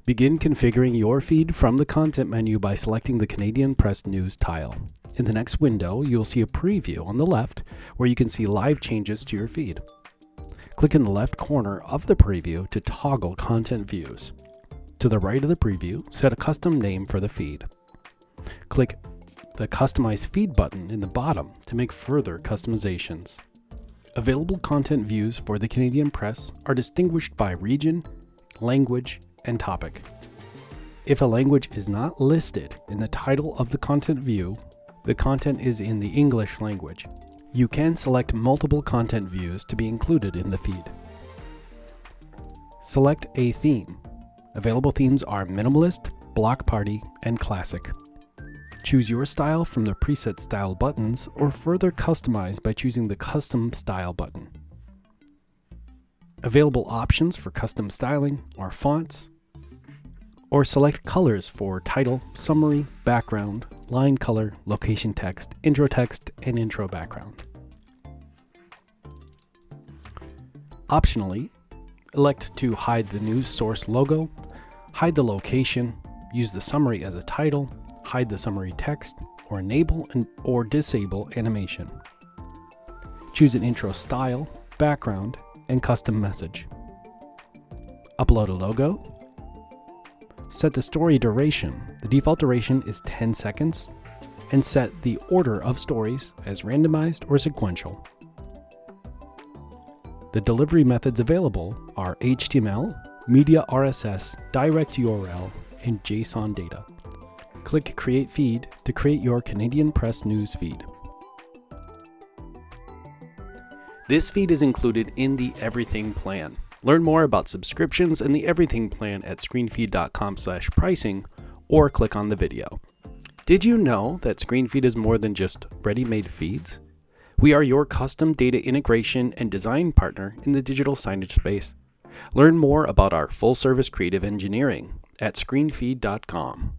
Begin configuring your feed from the content menu by selecting the Canadian Press News tile. In the next window, you'll see a preview on the left where you can see live changes to your feed. Click in the left corner of the preview to toggle content views. To the right of the preview, set a custom name for the feed. Click the Customize Feed button in the bottom to make further customizations. Available content views for the Canadian Press are distinguished by region, language, and topic. If a language is not listed in the title of the content view, the content is in the English language. You can select multiple content views to be included in the feed. Select a theme. Available themes are Minimalist, Block Party, and Classic. Choose your style from the preset style buttons or further customize by choosing the Custom Style button. Available options for custom styling are fonts, or select colors for title, summary, background, line color, location text, intro text, and intro background. Optionally, elect to hide the news source logo, hide the location, use the summary as a title, hide the summary text, or enable or disable animation. Choose an intro style, background, and custom message. Upload a logo. Set the story duration. The default duration is 10 seconds, and set the order of stories as randomized or sequential. The delivery methods available are HTML, Media RSS, Direct URL, and JSON data. Click Create Feed to create your Canadian Press News feed. This feed is included in the Everything plan. Learn more about subscriptions and the Everything plan at screenfeed.com/pricing or click on the video. Did you know that ScreenFeed is more than just ready-made feeds? We are your custom data integration and design partner in the digital signage space. Learn more about our full-service creative engineering at screenfeed.com.